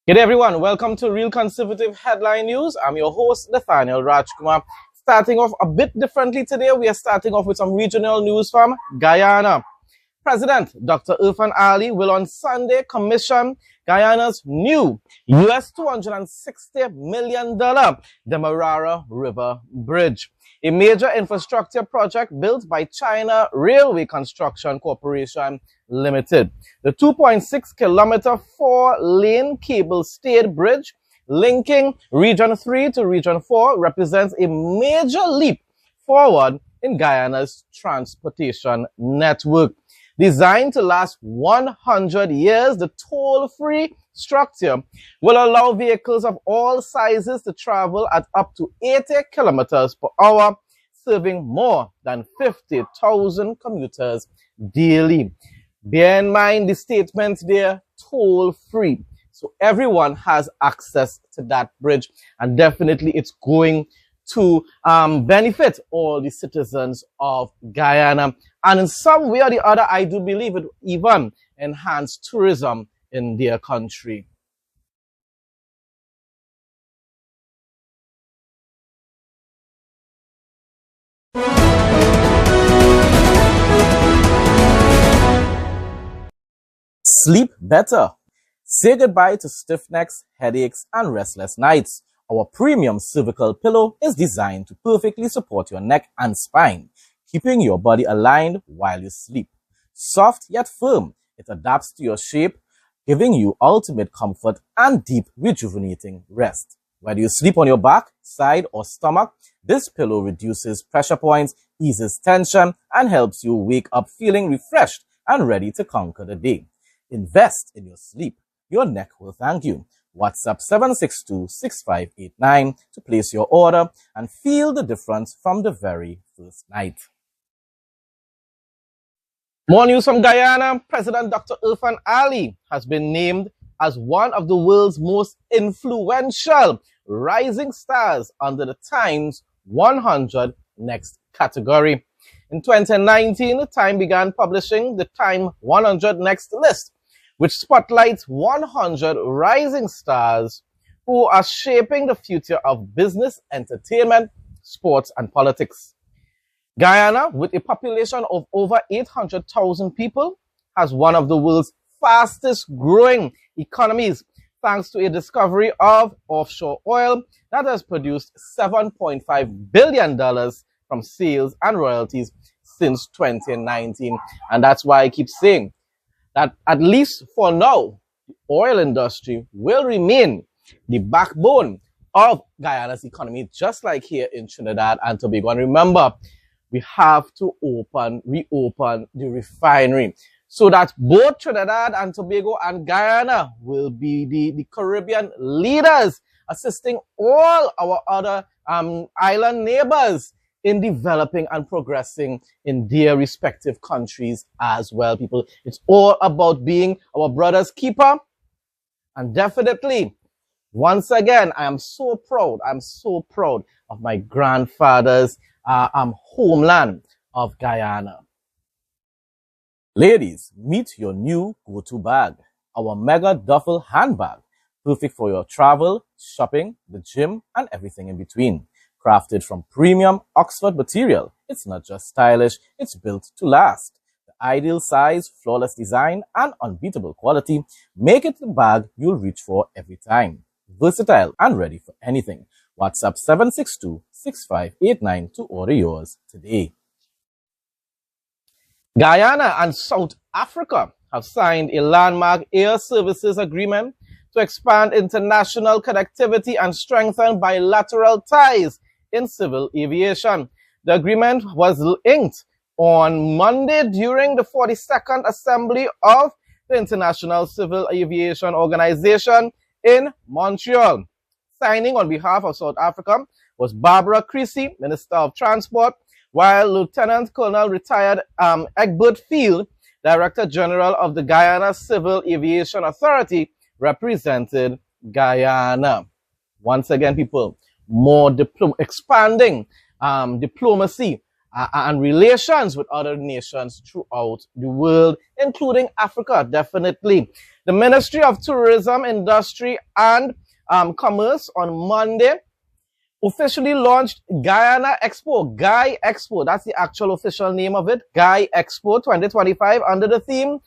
Good day, everyone. Welcome to Real Conservative Headline News. I'm your host, Nathaniel Rajkumar. Starting off a bit differently today, we are starting off with some regional news from Guyana. President Dr. Irfan Ali will on Sunday commission Guyana's new US $260 million Demerara River Bridge, a major infrastructure project built by China Railway Construction Corporation Limited. The 2.6-kilometer four-lane cable-stayed bridge linking Region 3 to Region 4 represents a major leap forward in Guyana's transportation network. Designed to last 100 years, the toll-free structure will allow vehicles of all sizes to travel at up to 80 kilometers per hour, serving more than 50,000 commuters daily. Bear in mind the statement there, toll-free. So everyone has access to that bridge, and definitely it's going to benefit all the citizens of Guyana. And in some way or the other, I do believe it even enhance tourism in their country. Sleep better. Say goodbye to stiff necks, headaches, and restless nights. Our premium cervical pillow is designed to perfectly support your neck and spine, keeping your body aligned while you sleep. Soft yet firm, it adapts to your shape, giving you ultimate comfort and deep, rejuvenating rest. Whether you sleep on your back, side, or stomach, this pillow reduces pressure points, eases tension, and helps you wake up feeling refreshed and ready to conquer the day. Invest in your sleep. Your neck will thank you. WhatsApp 762-6589 to place your order and feel the difference from the very first night. More news from Guyana. President Dr. Irfan Ali has been named as one of the world's most influential rising stars under the Times 100 Next category. In 2019, Time began publishing the Time 100 Next list, which spotlights 100 rising stars who are shaping the future of business, entertainment, sports, and politics. Guyana, with a population of over 800,000 people, has one of the world's fastest growing economies, thanks to a discovery of offshore oil that has produced $7.5 billion from sales and royalties since 2019. And that's why I keep saying that at least for now, the oil industry will remain the backbone of Guyana's economy, just like here in Trinidad and Tobago. And remember, we have to reopen the refinery so that both Trinidad and Tobago and Guyana will be the Caribbean leaders, assisting all our other island neighbors in developing and progressing in their respective countries as well, people. It's all about being our brother's keeper. And definitely, once again, I am so proud. I'm so proud of my grandfather's homeland of Guyana. Ladies, meet your new go-to bag, our mega duffel handbag, perfect for your travel, shopping, the gym, and everything in between. Crafted from premium Oxford material, it's not just stylish, it's built to last. The ideal size, flawless design, and unbeatable quality make it the bag you'll reach for every time. Versatile and ready for anything. WhatsApp 762-6589 to order yours today. Guyana and South Africa have signed a landmark air services agreement to expand international connectivity and strengthen bilateral ties in civil aviation. The agreement was inked on Monday during the 42nd Assembly of the International Civil Aviation Organization in Montreal. Signing on behalf of South Africa was Barbara Creasy, Minister of Transport, while Lieutenant Colonel retired Egbert Field, Director General of the Guyana Civil Aviation Authority, represented Guyana. Once again, people, more expanding diplomacy and relations with other nations throughout the world, including Africa, definitely. The Ministry of Tourism, Industry and Commerce on Monday officially launched Guyana Expo, Guy Expo. That's the actual official name of it, Guy Expo 2025, under the theme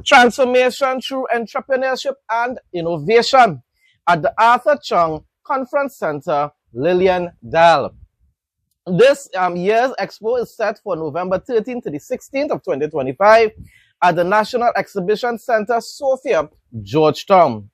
Transformation Through Entrepreneurship and Innovation at the Arthur Chung Conference Center, Lillian Dal. This year's expo is set for November 13th to the 16th of 2025 at the National Exhibition Center, Sophia, Georgetown.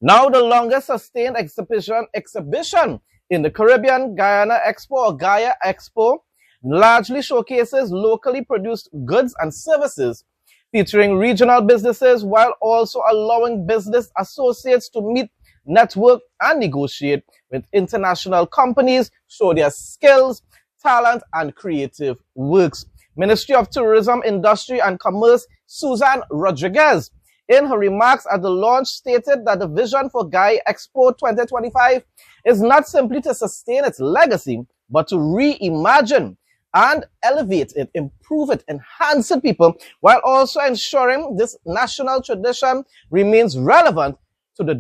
Now the longest sustained exhibition in the Caribbean, Guyana Expo or Gaia Expo largely showcases locally produced goods and services featuring regional businesses while also allowing business associates to meet, network and negotiate with international companies, show their skills, talent and creative works. Ministry of Tourism, Industry and Commerce Susan Rodriguez, in her remarks at the launch, stated that the vision for Guy Expo 2025 is not simply to sustain its legacy, but to reimagine and elevate it, improve it, enhance it, people, while also ensuring this national tradition remains relevant to the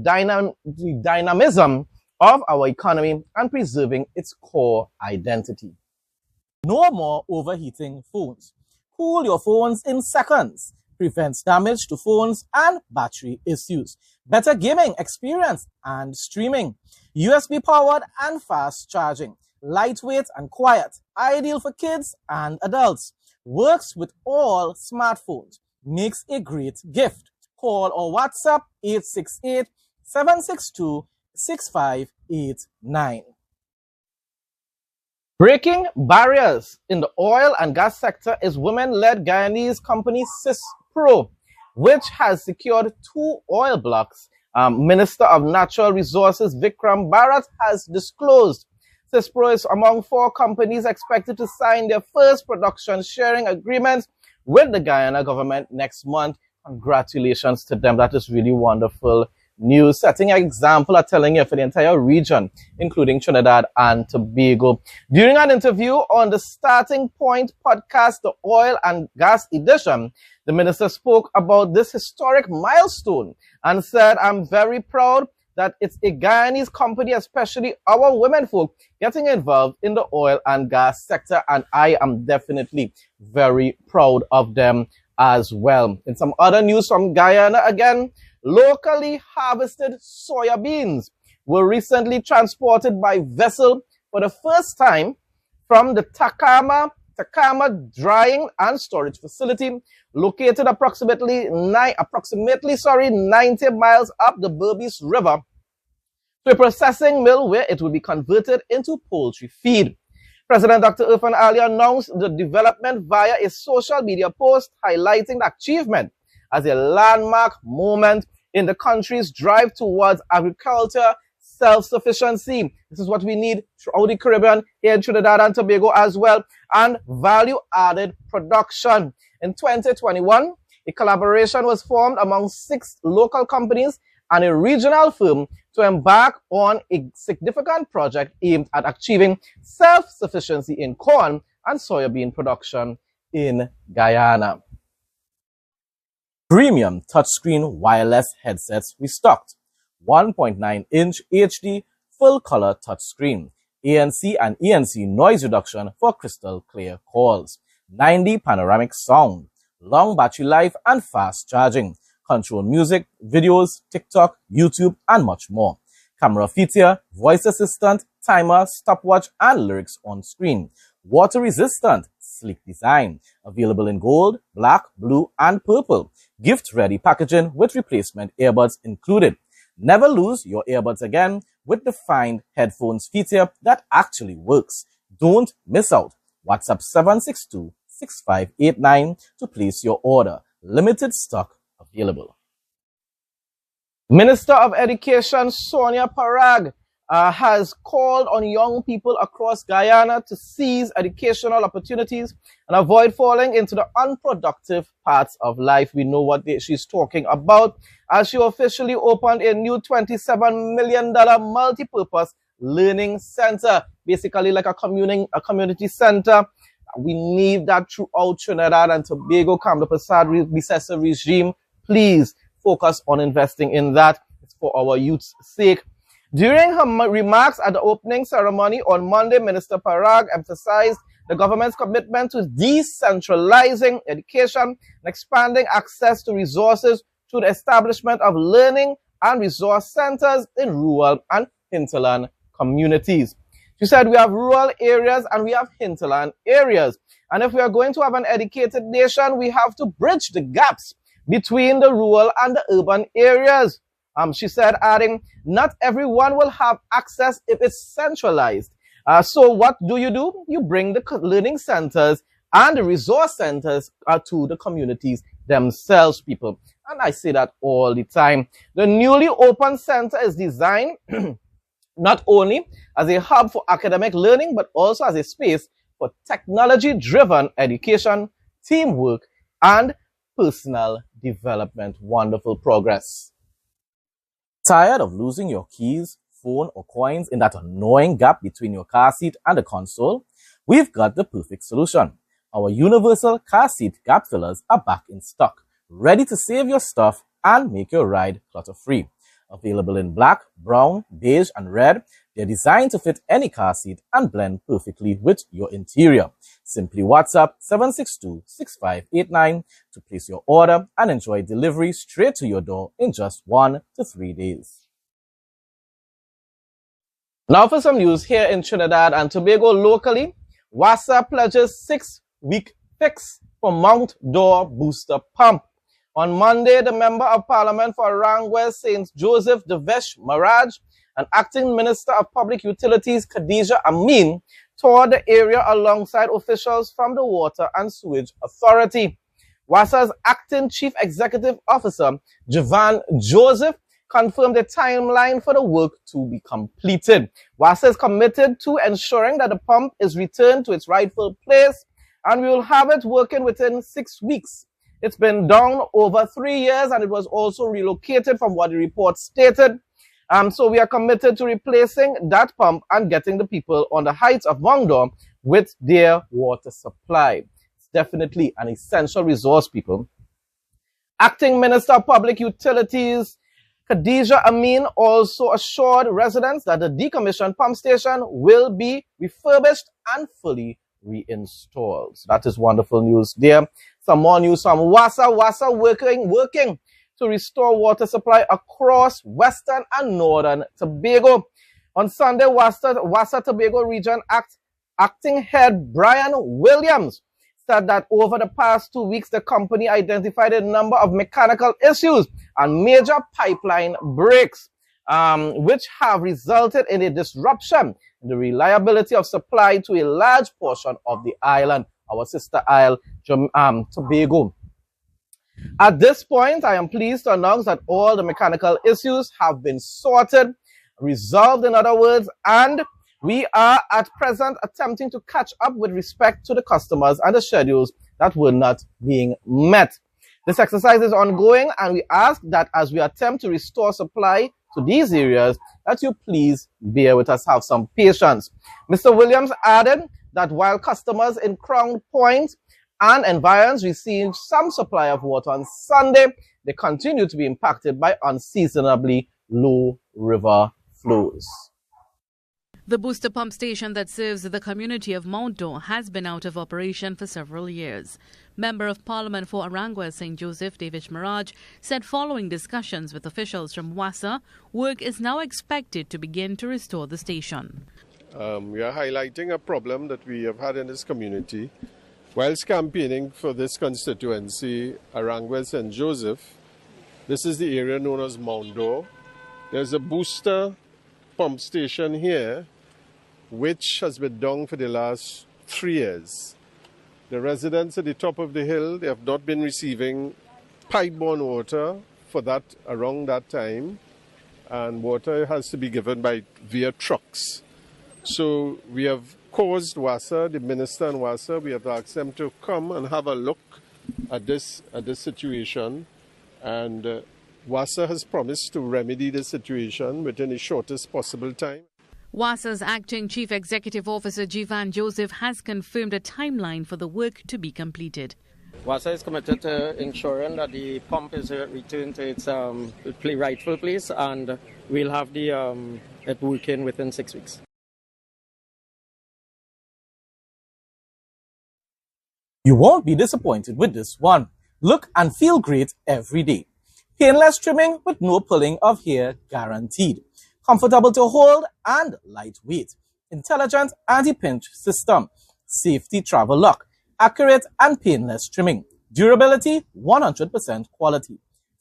dynamism of our economy and preserving its core identity. No more overheating phones. Cool your phones in seconds. Prevents damage to phones and battery issues. Better gaming experience and streaming. USB powered and fast charging. Lightweight and quiet. Ideal for kids and adults. Works with all smartphones. Makes a great gift. Call or WhatsApp 868-762-6589. Breaking barriers in the oil and gas sector is women-led Guyanese company CISPRO, which has secured 2 oil blocks. Minister of Natural Resources Vikram Bharat has disclosed. CISPRO is among 4 companies expected to sign their first production sharing agreements with the Guyana government next month. Congratulations to them. That is really wonderful news, setting an example, I'm telling you, for the entire region, including Trinidad and Tobago. During an interview on the Starting Point podcast, the Oil and Gas edition, the minister spoke about this historic milestone and said, I'm very proud that it's a Guyanese company, especially our women folk, getting involved in the oil and gas sector, and I am definitely very proud of them as well. In some other news from Guyana again, locally harvested soya beans were recently transported by vessel for the first time from the Takama drying and storage facility located approximately 90 miles up the Berbice River to a processing mill where it will be converted into poultry feed. President Dr. Irfan Ali announced the development via a social media post highlighting the achievement as a landmark moment in the country's drive towards agriculture self-sufficiency. This is what we need throughout the Caribbean, here in Trinidad and Tobago as well, and value-added production. In 2021, a collaboration was formed among 6 local companies and a regional firm to embark on a significant project aimed at achieving self-sufficiency in corn and soybean production in Guyana. Premium touchscreen wireless headsets restocked. 1.9-inch HD full-color touchscreen. ANC and ENC noise reduction for crystal clear calls. 9D panoramic sound. Long battery life and fast charging. Control music, videos, TikTok, YouTube, and much more. Camera feature, voice assistant, timer, stopwatch, and lyrics on screen. Water resistant, sleek design. Available in gold, black, blue, and purple. Gift-ready packaging with replacement earbuds included. Never lose your earbuds again with the Find Headphones feature that actually works. Don't miss out. WhatsApp 762-6589 to place your order. Limited stock available. Minister of Education Sonia Parag has called on young people across Guyana to seize educational opportunities and avoid falling into the unproductive parts of life. We know what she's talking about, as she officially opened a new $27 million multi-purpose learning center, basically like a community center. We need that throughout Trinidad and Tobago. Come the Prasad Bisesa regime, please focus on investing in that. It's for our youth's sake. During her remarks at the opening ceremony on Monday, Minister Parag emphasized the government's commitment to decentralizing education and expanding access to resources through the establishment of learning and resource centers in rural and hinterland communities. She said we have rural areas and we have hinterland areas. And if we are going to have an educated nation, we have to bridge the gaps between the rural and the urban areas. She said, adding, not everyone will have access if it's centralized. So what do? You bring the learning centers and the resource centers to the communities themselves, people. And I say that all the time. The newly opened center is designed not only as a hub for academic learning, but also as a space for technology-driven education, teamwork, and personal development. Wonderful progress. Tired of losing your keys, phone, or coins in that annoying gap between your car seat and the console? We've got the perfect solution. Our universal car seat gap fillers are back in stock, ready to save your stuff and make your ride clutter-free. Available in black, brown, beige, and red, they're designed to fit any car seat and blend perfectly with your interior. Simply WhatsApp 762-6589 to place your order and enjoy delivery straight to your door in just 1 to 3 days. Now for some news here in Trinidad and Tobago locally. WASA pledges 6-week fix for Mount Dore booster pump. On Monday, the Member of Parliament for Arangwes St. Joseph Devesh Maraj and Acting Minister of Public Utilities Khadija Amin toured the area alongside officials from the Water and Sewage Authority. WASA's Acting Chief Executive Officer Javan Joseph confirmed the timeline for the work to be completed. WASA is committed to ensuring that the pump is returned to its rightful place, and we will have it working within 6 weeks. It's been down over 3 years, and it was also relocated from what the report stated. So we are committed to replacing that pump and getting the people on the heights of Mount Dore with their water supply. It's definitely an essential resource, people. Acting Minister of Public Utilities Khadija Amin also assured residents that the decommissioned pump station will be refurbished and fully reinstalled. So that is wonderful news there. Some more news from WASA. WASA working to restore water supply across Western and Northern Tobago. On Sunday, WASA Tobago Region Acting Head Brian Williams said that over the past 2 weeks, the company identified a number of mechanical issues and major pipeline breaks, which have resulted in a disruption in the reliability of supply to a large portion of the island, our sister isle, Tobago. At this point, I am pleased to announce that all the mechanical issues have been sorted, resolved in other words, and we are at present attempting to catch up with respect to the customers and the schedules that were not being met. This exercise is ongoing, and we ask that as we attempt to restore supply to these areas, that you please bear with us, have some patience. Mr. Williams added that while customers in Crown Point and environs received some supply of water on Sunday, they continue to be impacted by unseasonably low river flows. The booster pump station that serves the community of Mount Dore has been out of operation for several years. Member of Parliament for Arangwes St. Joseph David Maraj said following discussions with officials from WASA, work is now expected to begin to restore the station. We are highlighting a problem that we have had in this community. Whilst campaigning for this constituency, Arangwes St. Joseph, this is the area known as Mount Dore. There's a booster pump station here, which has been down for the last 3 years. The residents at the top of the hill, they have not been receiving pipe-borne water for that around that time, and water has to be given via trucks. So we have caused WASA, the minister and WASA, we have asked them to come and have a look at this situation, and WASA has promised to remedy the situation within the shortest possible time. WASA's Acting Chief Executive Officer Javan Joseph has confirmed a timeline for the work to be completed. WASA is committed to ensuring that the pump is returned to its rightful place, and we'll have it working within 6 weeks. You won't be disappointed with this one. Look and feel great every day. Painless trimming with no pulling of hair guaranteed. Comfortable to hold and lightweight. Intelligent anti-pinch system. Safety travel lock. Accurate and painless trimming. Durability, 100% quality.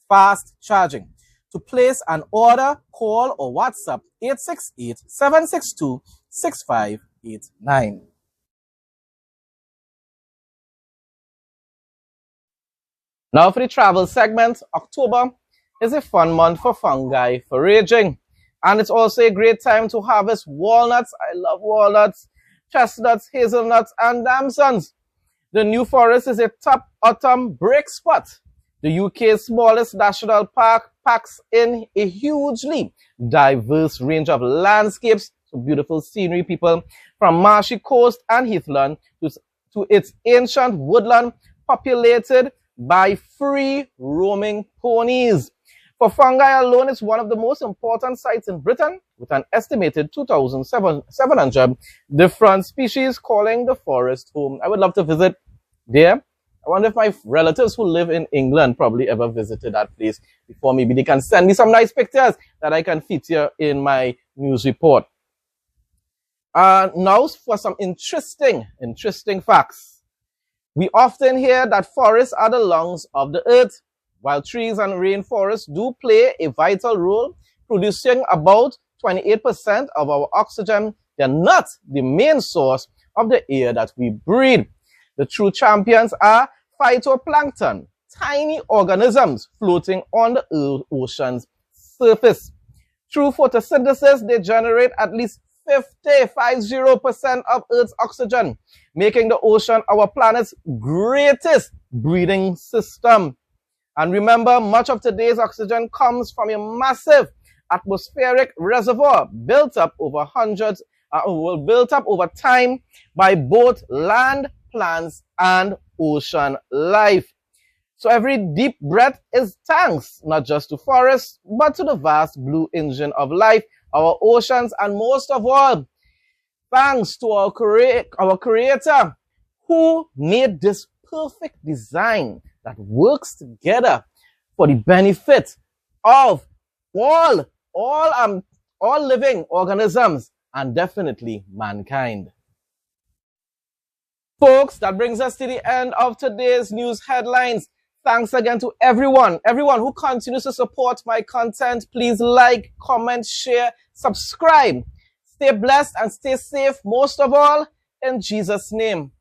Fast charging. To place an order, call or WhatsApp 868-762-6589. Now for the travel segment, October is a fun month for fungi foraging. And it's also a great time to harvest walnuts. I love walnuts, chestnuts, hazelnuts, and damsons. The New Forest is a top autumn break spot. The UK's smallest national park packs in a hugely diverse range of landscapes, so beautiful scenery, people, from marshy coast and heathland to its ancient woodland populated by free roaming ponies. For fungi alone, it's one of the most important sites in Britain, with an estimated 2,700 different species calling the forest home. I would love to visit there. I wonder if my relatives who live in England probably ever visited that place before. Maybe they can send me some nice pictures that I can feature in my news report. Now for some interesting facts. We often hear that forests are the lungs of the earth. While trees and rainforests do play a vital role, producing about 28% of our oxygen, they're not the main source of the air that we breathe. The true champions are phytoplankton, tiny organisms floating on the ocean's surface. Through photosynthesis, they generate at least 50% of Earth's oxygen, making the ocean our planet's greatest breathing system. And remember, much of today's oxygen comes from a massive atmospheric reservoir built up over time by both land, plants, and ocean life. So every deep breath is thanks, not just to forests, but to the vast blue engine of life, our oceans, and most of all, thanks to our Creator, who made this perfect design that works together for the benefit of all living organisms and definitely mankind. Folks, that brings us to the end of today's news headlines. Thanks again to everyone who continues to support my content. Please like, comment, share, subscribe. Stay blessed and stay safe, most of all, in Jesus' name.